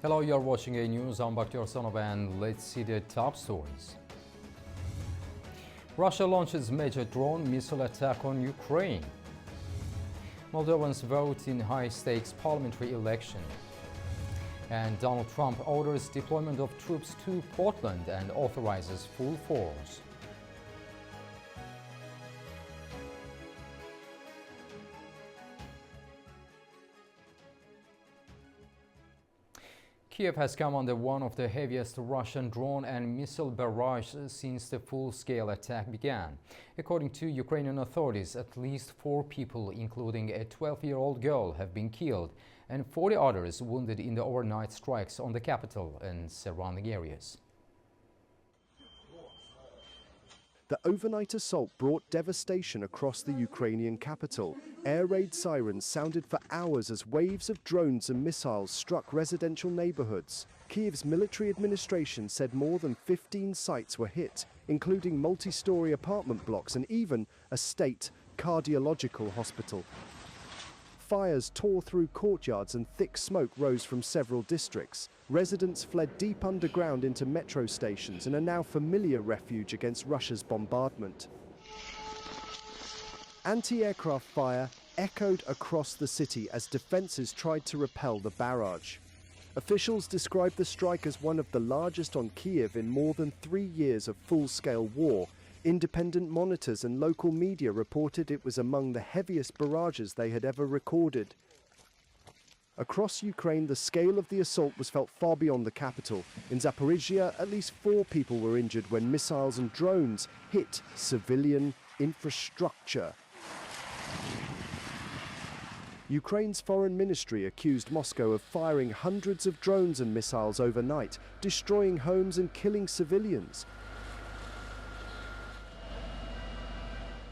Hello, you're watching AnewZ. I'm Bakhtiar Sanov, and let's see the top stories. Russia launches major drone missile attack on Ukraine. Moldovans vote in high-stakes parliamentary election. And Donald Trump orders deployment of troops to Portland and authorizes full force. Kiev has come under one of the heaviest Russian drone and missile barrages since the full-scale attack began. According to Ukrainian authorities, at least 4 people, including a 12-year-old girl, have been killed and 40 others wounded in the overnight strikes on the capital and surrounding areas. The overnight assault brought devastation across the Ukrainian capital. Air raid sirens sounded for hours as waves of drones and missiles struck residential neighborhoods. Kiev's military administration said more than 15 sites were hit, including multi-story apartment blocks and even a state cardiological hospital. Fires tore through courtyards and thick smoke rose from several districts. Residents fled deep underground into metro stations and are now familiar refuge against Russia's bombardment. Anti-aircraft fire echoed across the city as defenses tried to repel the barrage. Officials described the strike as one of the largest on Kiev in more than 3 years of full-scale war. Independent monitors and local media reported it was among the heaviest barrages they had ever recorded. Across Ukraine, the scale of the assault was felt far beyond the capital. In Zaporizhia, at least 4 people were injured when missiles and drones hit civilian infrastructure. Ukraine's foreign ministry accused Moscow of firing hundreds of drones and missiles overnight, destroying homes and killing civilians.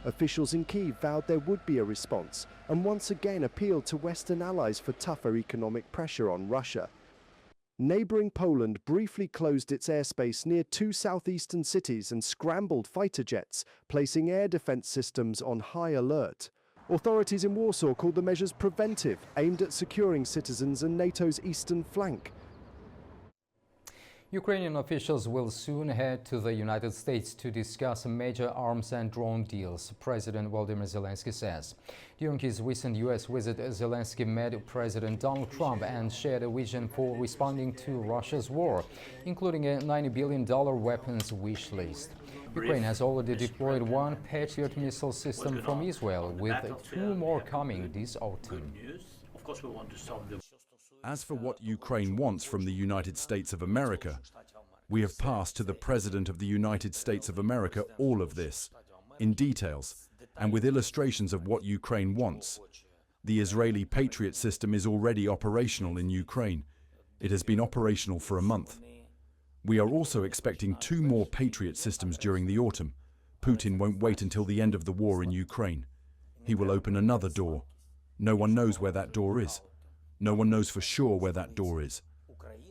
Officials in Kyiv vowed there would be a response and once again appealed to Western allies for tougher economic pressure on Russia. Neighboring Poland briefly closed its airspace near 2 southeastern cities and scrambled fighter jets, placing air defense systems on high alert. Authorities in Warsaw called the measures preventive, aimed at securing citizens and NATO's eastern flank. Ukrainian officials will soon head to the United States to discuss major arms and drone deals, President Volodymyr Zelensky says. During his recent U.S. visit, Zelensky met President Donald Trump and shared a vision for responding to Russia's war, including a $90 billion weapons wish list. Ukraine has already deployed 1 Patriot missile system from Israel, with 2 more coming this autumn. Of course, we want to solve the. As for what Ukraine wants from the United States of America, we have passed to the President of the United States of America all of this, in details, and with illustrations of what Ukraine wants. The Israeli Patriot system is already operational in Ukraine. It has been operational for a month. We are also expecting 2 more Patriot systems during the autumn. Putin won't wait until the end of the war in Ukraine. He will open another door. No one knows where that door is. No one knows for sure where that door is.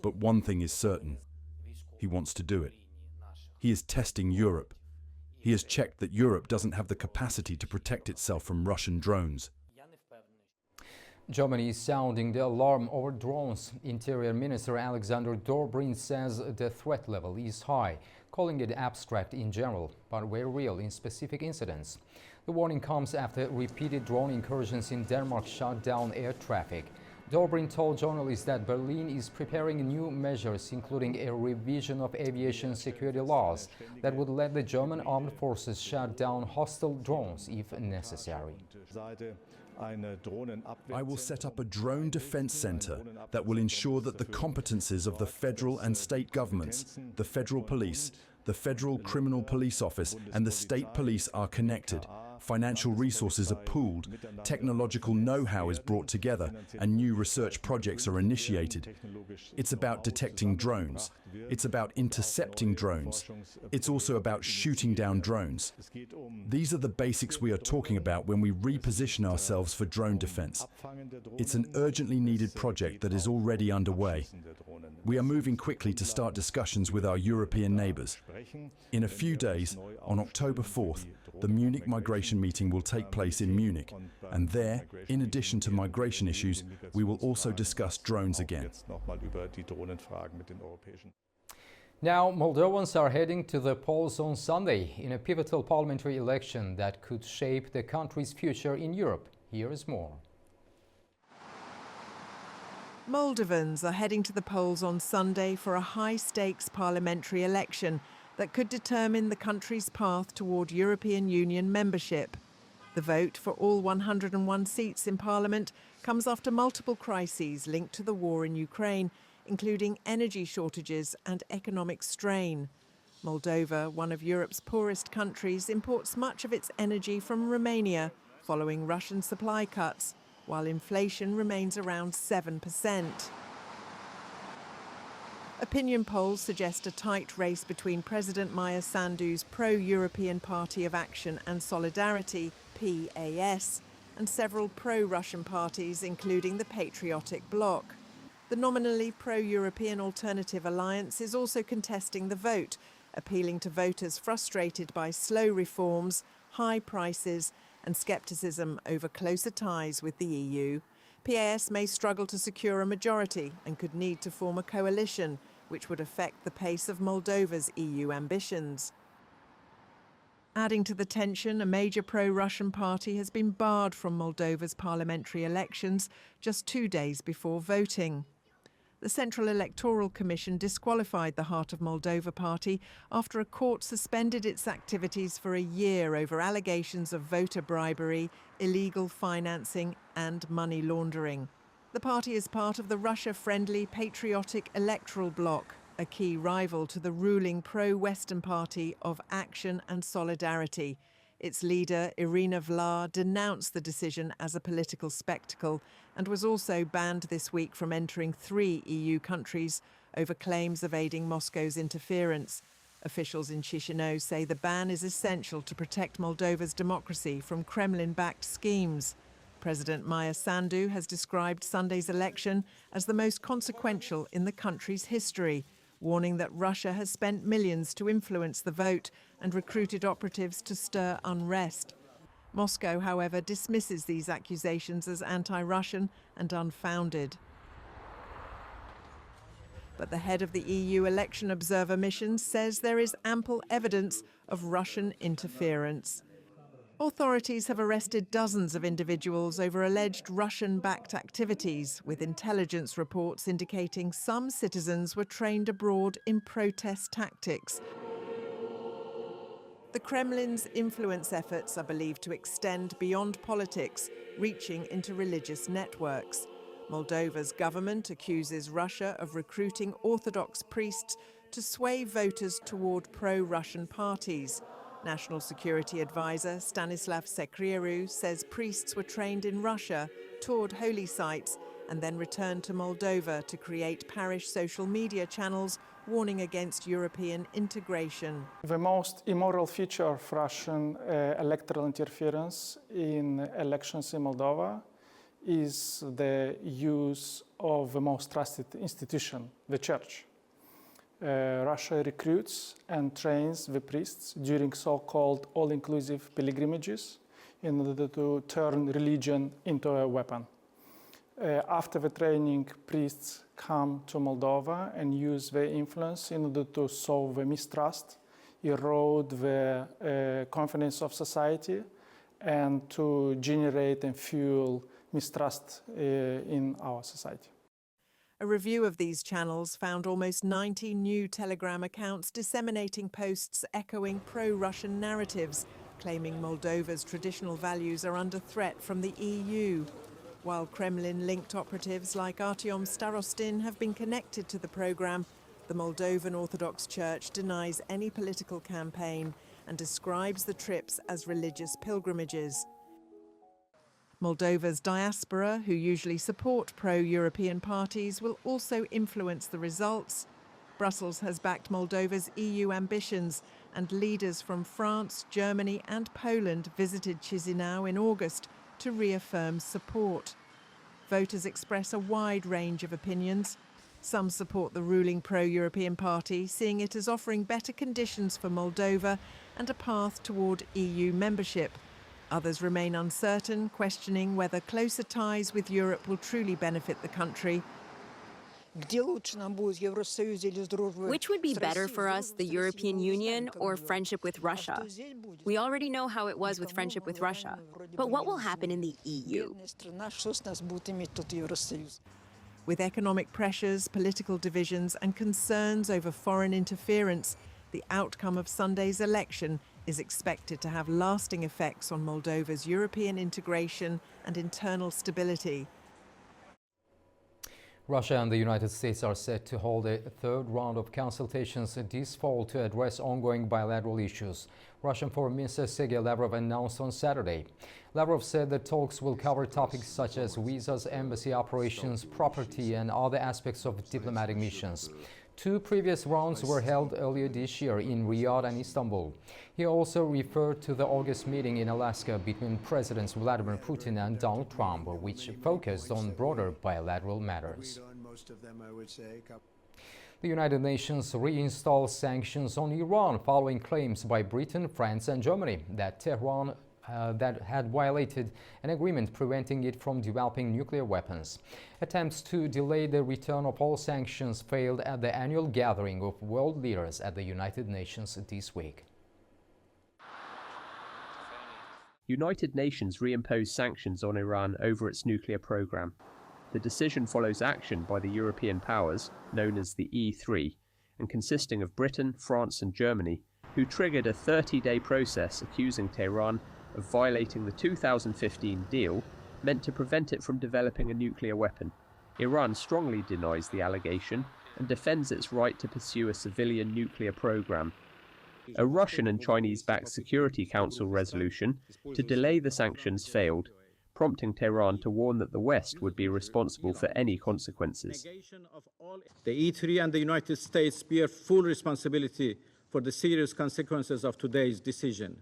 But one thing is certain. He wants to do it. He is testing Europe. He has checked that Europe doesn't have the capacity to protect itself from Russian drones. Germany is sounding the alarm over drones. Interior Minister Alexander Dobrindt says the threat level is high, calling it abstract in general, but very real in specific incidents. The warning comes after repeated drone incursions in Denmark shut down air traffic. Dobrindt told journalists that Berlin is preparing new measures, including a revision of aviation security laws that would let the German armed forces shut down hostile drones if necessary. I will set up a drone defense center that will ensure that the competences of the federal and state governments, the federal police, the Federal Criminal Police Office and the state police are connected. Financial resources are pooled, technological know-how is brought together, and new research projects are initiated. It's about detecting drones. It's about intercepting drones. It's also about shooting down drones. These are the basics we are talking about when we reposition ourselves for drone defense. It's an urgently needed project that is already underway. We are moving quickly to start discussions with our European neighbours. In a few days, on October 4th, the Munich migration meeting will take place in Munich, and there, in addition to migration issues, we will also discuss drones again. Now, Moldovans are heading to the polls on Sunday in a pivotal parliamentary election that could shape the country's future in Europe. Here is more. Moldovans are heading to the polls on Sunday for a high-stakes parliamentary election that could determine the country's path toward European Union membership. The vote for all 101 seats in Parliament comes after multiple crises linked to the war in Ukraine, including energy shortages and economic strain. Moldova, one of Europe's poorest countries, imports much of its energy from Romania following Russian supply cuts, while inflation remains around 7%. Opinion polls suggest a tight race between President Maia Sandu's pro-European Party of Action and Solidarity, PAS, and several pro-Russian parties, including the Patriotic Bloc. The nominally pro-European Alternative Alliance is also contesting the vote, appealing to voters frustrated by slow reforms, high prices, and scepticism over closer ties with the EU. PAS may struggle to secure a majority and could need to form a coalition, which would affect the pace of Moldova's EU ambitions. Adding to the tension, a major pro-Russian party has been barred from Moldova's parliamentary elections just 2 days before voting. The Central Electoral Commission disqualified the Heart of Moldova party after a court suspended its activities for a year over allegations of voter bribery, illegal financing and money laundering. The party is part of the Russia-friendly Patriotic Electoral Bloc, a key rival to the ruling pro-Western party of Action and Solidarity. Its leader, Irina Vlar, denounced the decision as a political spectacle and was also banned this week from entering 3 EU countries over claims of aiding Moscow's interference. Officials in Chisinau say the ban is essential to protect Moldova's democracy from Kremlin-backed schemes. President Maia Sandu has described Sunday's election as the most consequential in the country's history, warning that Russia has spent millions to influence the vote and recruited operatives to stir unrest. Moscow, however, dismisses these accusations as anti-Russian and unfounded. But the head of the EU election observer mission says there is ample evidence of Russian interference. Authorities have arrested dozens of individuals over alleged Russian-backed activities, with intelligence reports indicating some citizens were trained abroad in protest tactics. The Kremlin's influence efforts are believed to extend beyond politics, reaching into religious networks. Moldova's government accuses Russia of recruiting Orthodox priests to sway voters toward pro-Russian parties. National Security Advisor Stanislav Secrieru says priests were trained in Russia, toured holy sites, and then returned to Moldova to create parish social media channels warning against European integration. The most immoral feature of Russian electoral interference in elections in Moldova is the use of the most trusted institution, the church. Russia recruits and trains the priests during so-called all-inclusive pilgrimages in order to turn religion into a weapon. After the training, priests come to Moldova and use their influence in order to sow the mistrust, erode the confidence of society, and to generate and fuel mistrust in our society. A review of these channels found almost 90 new Telegram accounts disseminating posts echoing pro-Russian narratives, claiming Moldova's traditional values are under threat from the EU. While Kremlin-linked operatives like Artyom Starostin have been connected to the program, the Moldovan Orthodox Church denies any political campaign and describes the trips as religious pilgrimages. Moldova's diaspora, who usually support pro-European parties, will also influence the results. Brussels has backed Moldova's EU ambitions, and leaders from France, Germany and Poland visited Chisinau in August to reaffirm support. Voters express a wide range of opinions. Some support the ruling pro-European party, seeing it as offering better conditions for Moldova and a path toward EU membership. Others remain uncertain, questioning whether closer ties with Europe will truly benefit the country. Which would be better for us, the European Union or friendship with Russia? We already know how it was with friendship with Russia. But what will happen in the EU? With economic pressures, political divisions and concerns over foreign interference, the outcome of Sunday's election is expected to have lasting effects on Moldova's European integration and internal stability. Russia and the United States are set to hold a third round of consultations this fall to address ongoing bilateral issues, Russian Foreign Minister Sergei Lavrov announced on Saturday. Lavrov said the talks will cover topics such as visas, embassy operations, property and other aspects of diplomatic missions. Two previous rounds were held earlier this year in Riyadh and Istanbul. He also referred to the August meeting in Alaska between Presidents Vladimir Putin and Donald Trump, which focused on broader bilateral matters. The United Nations reinstalled sanctions on Iran following claims by Britain, France and Germany that Tehran had violated an agreement preventing it from developing nuclear weapons. Attempts to delay the return of all sanctions failed at the annual gathering of world leaders at the United Nations this week. United Nations reimposed sanctions on Iran over its nuclear program. The decision follows action by the European powers, known as the E3, and consisting of Britain, France and Germany, who triggered a 30-day process accusing Tehran of violating the 2015 deal meant to prevent it from developing a nuclear weapon. Iran strongly denies the allegation and defends its right to pursue a civilian nuclear program. A Russian and Chinese-backed Security Council resolution to delay the sanctions failed, prompting Tehran to warn that the West would be responsible for any consequences. The E3 and the United States bear full responsibility for the serious consequences of today's decision.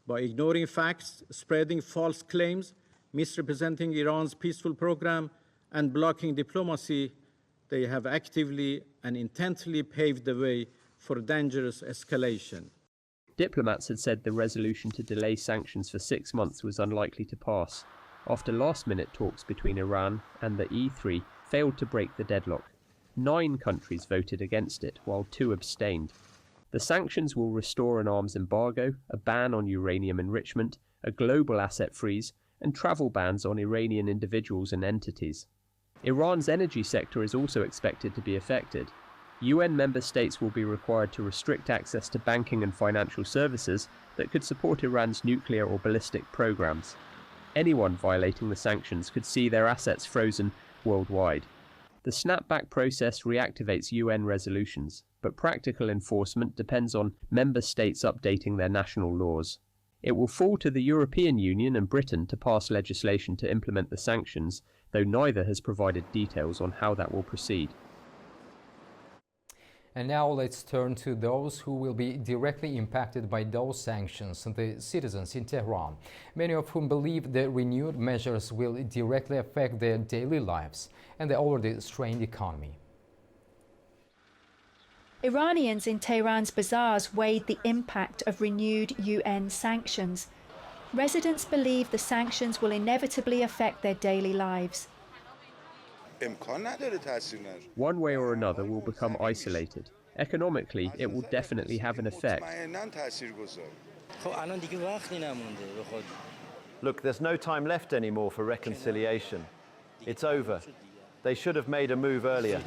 By ignoring facts, spreading false claims, misrepresenting Iran's peaceful program, and blocking diplomacy, they have actively and intently paved the way for dangerous escalation. Diplomats had said the resolution to delay sanctions for 6 months was unlikely to pass, after last-minute talks between Iran and the E3 failed to break the deadlock. 9 countries voted against it, while 2 abstained. The sanctions will restore an arms embargo, a ban on uranium enrichment, a global asset freeze, and travel bans on Iranian individuals and entities. Iran's energy sector is also expected to be affected. UN member states will be required to restrict access to banking and financial services that could support Iran's nuclear or ballistic programs. Anyone violating the sanctions could see their assets frozen worldwide. The snapback process reactivates UN resolutions, but practical enforcement depends on member states updating their national laws. It will fall to the European Union and Britain to pass legislation to implement the sanctions, though neither has provided details on how that will proceed. And now let's turn to those who will be directly impacted by those sanctions, the citizens in Tehran, many of whom believe the renewed measures will directly affect their daily lives and the already strained economy. Iranians in Tehran's bazaars weighed the impact of renewed UN sanctions. Residents believe the sanctions will inevitably affect their daily lives. One way or another will become isolated. Economically, it will definitely have an effect. Look, there's no time left anymore for reconciliation. It's over. They should have made a move earlier.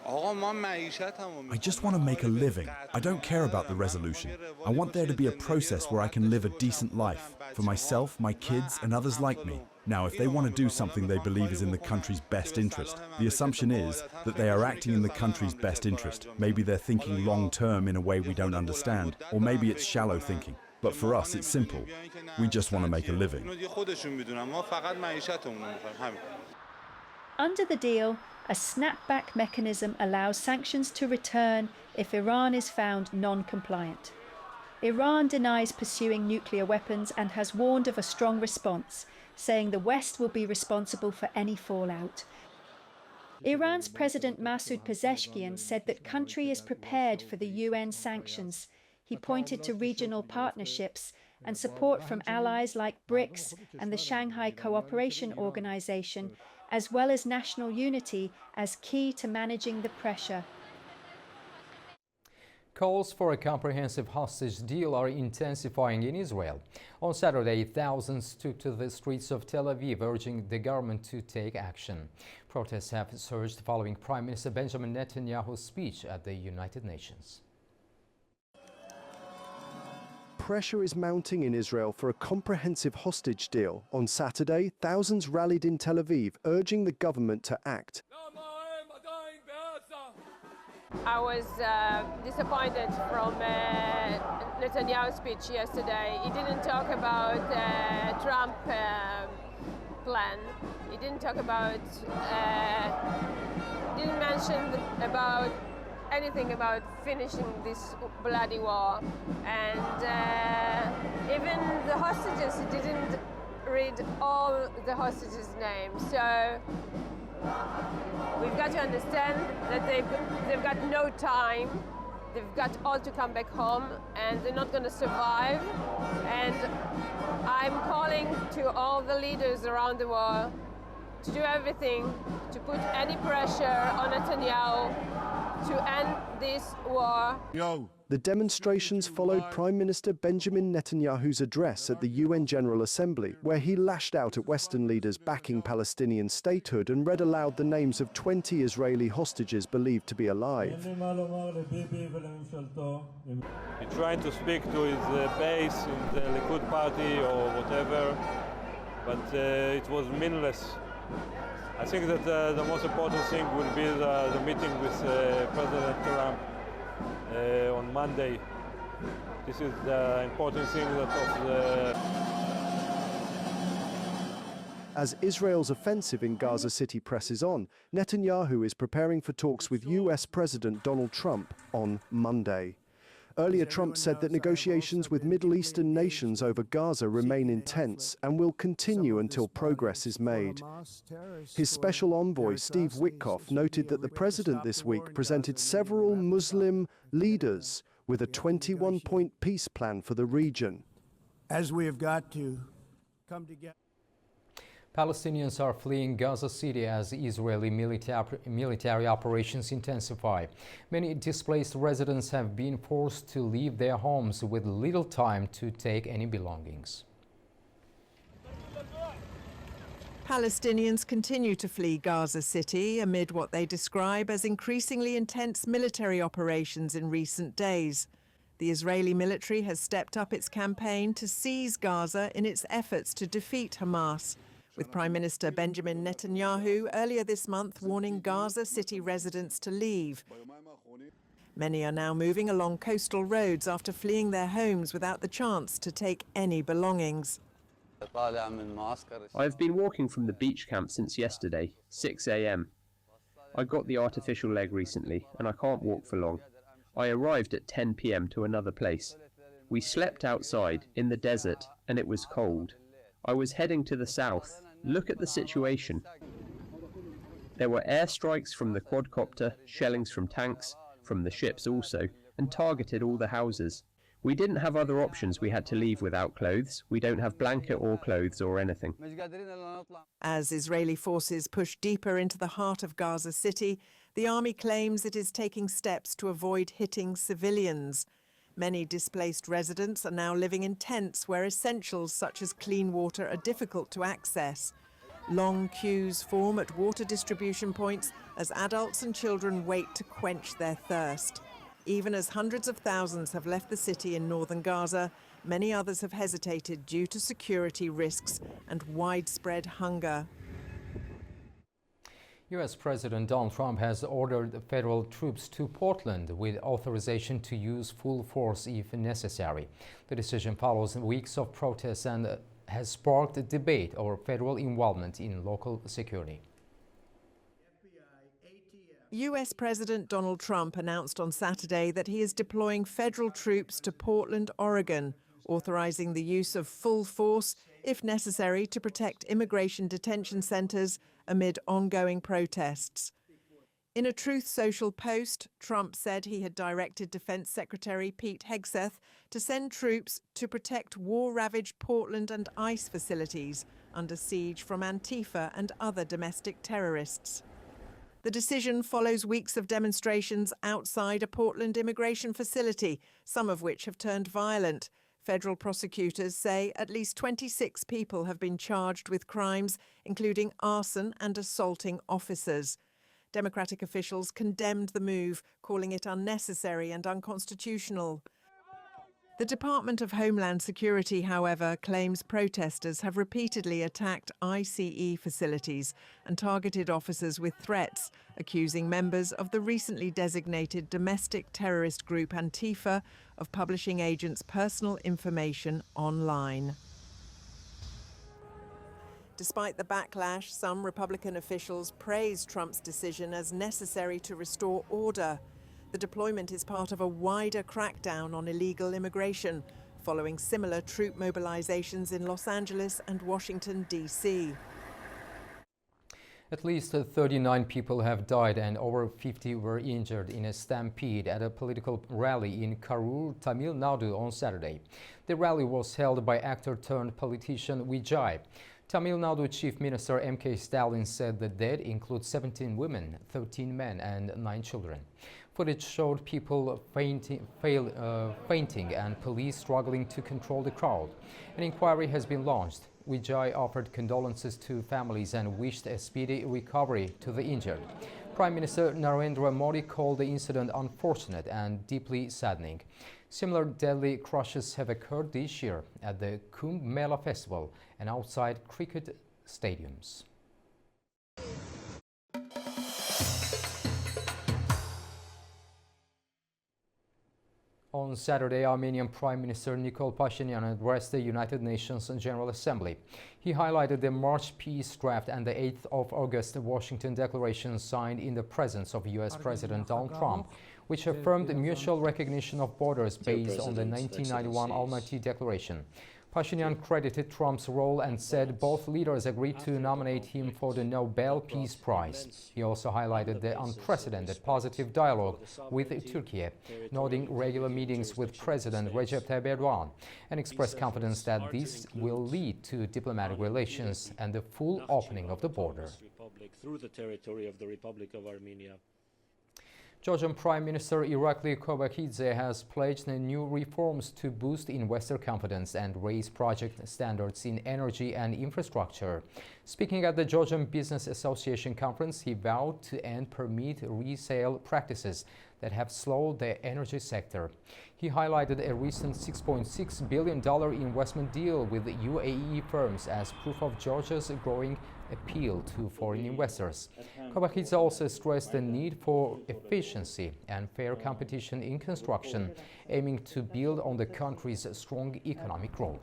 I just want to make a living. I don't care about the resolution. I want there to be a process where I can live a decent life for myself, my kids, and others like me. Now, if they want to do something they believe is in the country's best interest, the assumption is that they are acting in the country's best interest. Maybe they're thinking long-term in a way we don't understand, or maybe it's shallow thinking. But for us, it's simple. We just want to make a living. Under the deal, A snapback mechanism allows sanctions to return if Iran is found non-compliant. Iran denies pursuing nuclear weapons and has warned of a strong response, saying the West will be responsible for any fallout. Iran's President Masoud Pezeshkian said that country is prepared for the UN sanctions. He pointed to regional partnerships and support from allies like BRICS and the Shanghai Cooperation Organization, as well as national unity as key to managing the pressure. Calls for a comprehensive hostage deal are intensifying in Israel. On Saturday, thousands took to the streets of Tel Aviv, urging the government to take action. Protests have surged following Prime Minister Benjamin Netanyahu's speech at the United Nations. Pressure is mounting in Israel for a comprehensive hostage deal. On Saturday, thousands rallied in Tel Aviv, urging the government to act. I was disappointed from Netanyahu's speech yesterday. He didn't talk about Trump plan. He didn't talk about, didn't mention about anything about finishing this bloody war. And even the hostages, he didn't read all the hostages' names. So we've got to understand that they've got no time. They've got all to come back home, and they're not going to survive. And I'm calling to all the leaders around the world to do everything to put any pressure on Netanyahu to end this war. The demonstrations followed Prime Minister Benjamin Netanyahu's address at the UN General Assembly, where he lashed out at Western leaders backing Palestinian statehood and read aloud the names of 20 Israeli hostages believed to be alive. He's trying to speak to his base in the Likud party or whatever, but it was meaningless. I think that the most important thing will be the meeting with President Trump on Monday. This is the important thing As Israel's offensive in Gaza City presses on, Netanyahu is preparing for talks with US President Donald Trump on Monday. Earlier, Trump said that negotiations with Middle Eastern nations over Gaza remain intense and will continue until progress is made. His special envoy, Steve Witkoff, noted that the president this week presented several Muslim leaders with a 21-point peace plan for the region. As we have got to come together. Palestinians are fleeing Gaza City as Israeli military operations intensify. Many displaced residents have been forced to leave their homes with little time to take any belongings. Palestinians continue to flee Gaza City amid what they describe as increasingly intense military operations in recent days. The Israeli military has stepped up its campaign to seize Gaza in its efforts to defeat Hamas, with Prime Minister Benjamin Netanyahu earlier this month warning Gaza City residents to leave. Many are now moving along coastal roads after fleeing their homes without the chance to take any belongings. I've been walking from the beach camp since yesterday, 6 a.m. I got the artificial leg recently and I can't walk for long. I arrived at 10 p.m. to another place. We slept outside in the desert and it was cold. I was heading to the south. Look at the situation. There were airstrikes from the quadcopter, shellings from tanks, from the ships also, and targeted all the houses. We didn't have other options. We had to leave without clothes. We don't have blanket or clothes or anything. As Israeli forces push deeper into the heart of Gaza City, the army claims it is taking steps to avoid hitting civilians. Many displaced residents are now living in tents where essentials such as clean water are difficult to access. Long queues form at water distribution points as adults and children wait to quench their thirst. Even as hundreds of thousands have left the city in northern Gaza, many others have hesitated due to security risks and widespread hunger. U.S. President Donald Trump has ordered federal troops to Portland with authorization to use full force if necessary. The decision follows weeks of protests and has sparked a debate over federal involvement in local security. US President Donald Trump announced on Saturday that he is deploying federal troops to Portland, Oregon, authorizing the use of full force, if necessary, to protect immigration detention centers amid ongoing protests. In a Truth Social post, Trump said he had directed Defense Secretary Pete Hegseth to send troops to protect war-ravaged Portland and ICE facilities under siege from Antifa and other domestic terrorists. The decision follows weeks of demonstrations outside a Portland immigration facility, some of which have turned violent. Federal prosecutors say at least 26 people have been charged with crimes, including arson and assaulting officers. Democratic officials condemned the move, calling it unnecessary and unconstitutional. The Department of Homeland Security, however, claims protesters have repeatedly attacked ICE facilities and targeted officers with threats, accusing members of the recently designated domestic terrorist group Antifa of publishing agents' personal information online. Despite the backlash, some Republican officials praised Trump's decision as necessary to restore order. The deployment is part of a wider crackdown on illegal immigration, following similar troop mobilizations in Los Angeles and Washington, D.C. At least 39 people have died and over 50 were injured in a stampede at a political rally in Karur, Tamil Nadu on Saturday. The rally was held by actor-turned-politician Vijay. Tamil Nadu Chief Minister M.K. Stalin said the dead include 17 women, 13 men and 9 children. Footage showed people fainting and police struggling to control the crowd. An inquiry has been launched. Vijay offered condolences to families and wished a speedy recovery to the injured. Prime Minister Narendra Modi called the incident unfortunate and deeply saddening. Similar deadly crashes have occurred this year at the Kumbh Mela festival and outside cricket stadiums. On Saturday, Armenian Prime Minister Nikol Pashinyan addressed the United Nations General Assembly. He highlighted the March peace draft and the 8th of August Washington Declaration signed in the presence of US President Donald Trump, which affirmed mutual recognition of borders based on the 1991 Almaty Declaration. Pashinyan credited Trump's role and said both leaders agreed to nominate him for the Nobel Peace Prize. He also highlighted the unprecedented positive dialogue with Turkey, noting regular meetings with President Recep Tayyip Erdogan, and expressed confidence that this will lead to diplomatic relations and the full opening of the border. Through the territory of the Republic of Armenia. Georgian Prime Minister Irakli Kobakidze has pledged new reforms to boost investor confidence and raise project standards in energy and infrastructure. Speaking at the Georgian Business Association conference, he vowed to end permit resale practices that have slowed the energy sector. He highlighted a recent $6.6 billion investment deal with UAE firms as proof of Georgia's growing appeal to foreign investors. Kobakidze also stressed the need for efficiency and fair competition in construction, aiming to build on the country's strong economic growth.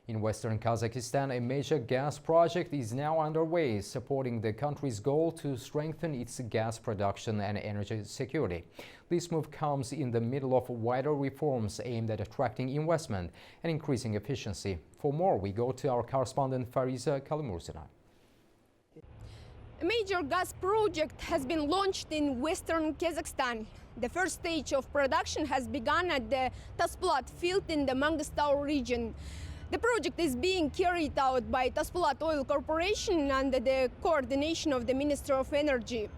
In western Kazakhstan, a major gas project is now underway, supporting the country's goal to strengthen its gas production and energy security. This move comes in the middle of wider reforms aimed at attracting investment and increasing efficiency. For more, we go to our correspondent Fariza Kalimursina. A major gas project has been launched in western Kazakhstan. The first stage of production has begun at the Tasplat field in the Mangostau region. The project is being carried out by Tasplat Oil Corporation under the coordination of the Minister of Energy.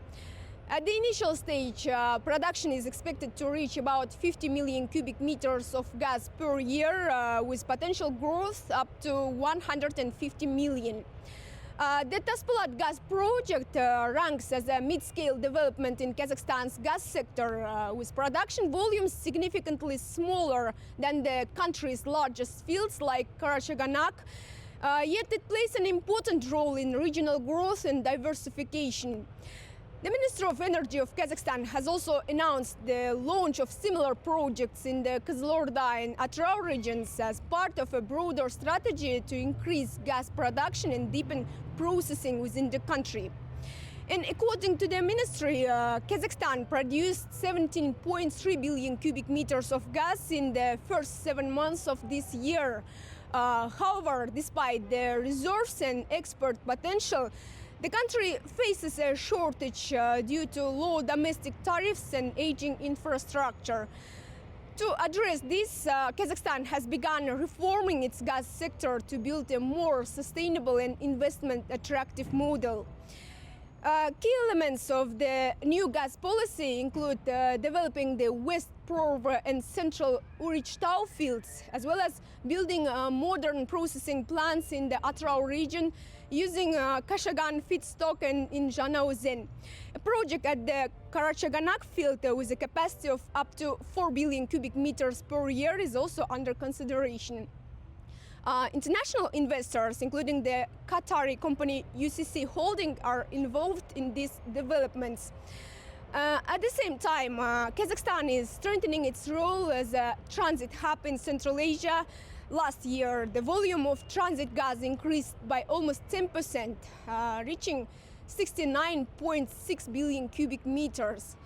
At the initial stage, production is expected to reach about 50 million cubic meters of gas per year, with potential growth up to 150 million. The Tasplat gas project ranks as a mid-scale development in Kazakhstan's gas sector, with production volumes significantly smaller than the country's largest fields like Karachaganak. Yet it plays an important role in regional growth and diversification. The Minister of Energy of Kazakhstan has also announced the launch of similar projects in the Kızılorda and Atrau regions as part of a broader strategy to increase gas production and deepen processing within the country. And according to the ministry, Kazakhstan produced 17.3 billion cubic meters of gas in the first 7 months of this year. However, despite the reserves and export potential, the country faces a shortage due to low domestic tariffs and aging infrastructure. To address this, Kazakhstan has begun reforming its gas sector to build a more sustainable and investment-attractive model. Key elements of the new gas policy include developing the West Prov and Central Urichtau fields, as well as building modern processing plants in the Atrau region using Kashagan feedstock and in AnewZ. A project at the Karachaganak field with a capacity of up to 4 billion cubic meters per year is also under consideration. International investors, including the Qatari company UCC Holding, are involved in these developments. At the same time, Kazakhstan is strengthening its role as a transit hub in Central Asia. Last year, the volume of transit gas increased by almost 10%, reaching 69.6 billion cubic meters.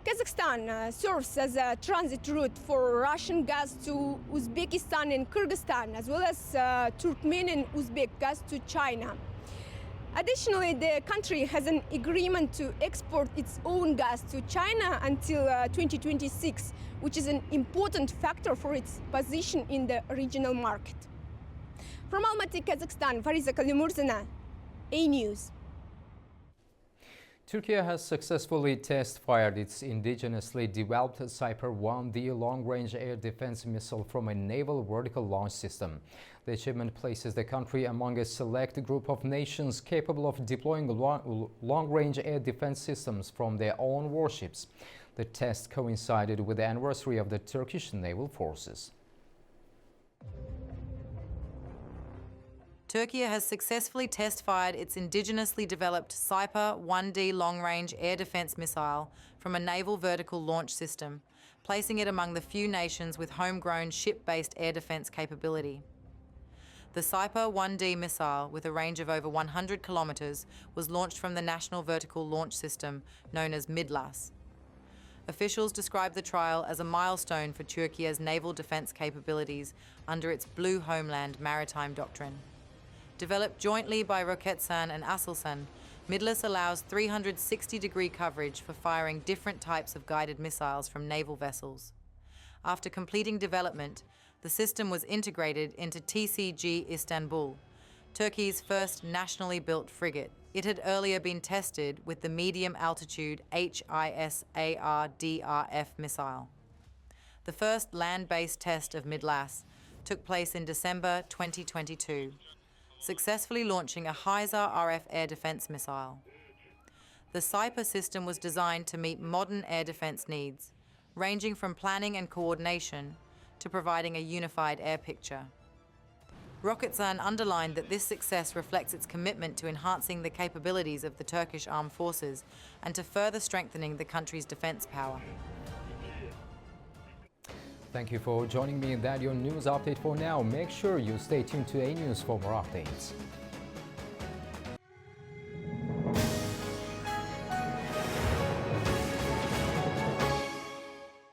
Kazakhstan serves as a transit route for Russian gas to Uzbekistan and Kyrgyzstan, as well as Turkmen and Uzbek gas to China. Additionally, the country has an agreement to export its own gas to China until 2026, which is an important factor for its position in the regional market. From Almaty, Kazakhstan, Fariza Kalimurzina, AnewZ. Turkey has successfully test-fired its indigenously developed Cyper 1D long-range air defense missile from a naval vertical launch system. The achievement places the country among a select group of nations capable of deploying long-range air defense systems from their own warships. The test coincided with the anniversary of the Turkish naval forces. Turkey has successfully test-fired its indigenously developed Cyper 1D long-range air defense missile from a naval vertical launch system, placing it among the few nations with homegrown ship-based air defense capability. The Cyper 1D missile, with a range of over 100 kilometers, was launched from the National Vertical Launch System, known as MIDLAS. Officials describe the trial as a milestone for Turkey's naval defense capabilities under its Blue Homeland maritime doctrine. Developed jointly by Roketsan and Aselsan, MIDLAS allows 360-degree coverage for firing different types of guided missiles from naval vessels. After completing development, the system was integrated into TCG Istanbul, Turkey's first nationally built frigate. It had earlier been tested with the medium-altitude HISAR-DRF missile. The first land-based test of MIDLAS took place in December 2022. Successfully launching a HISAR RF air defense missile. The Cyper system was designed to meet modern air defense needs, ranging from planning and coordination to providing a unified air picture. Roketsan underlined that this success reflects its commitment to enhancing the capabilities of the Turkish armed forces and to further strengthening the country's defense power. Thank you for joining me in that your news update for now. Make sure you stay tuned to AnewZ for more updates.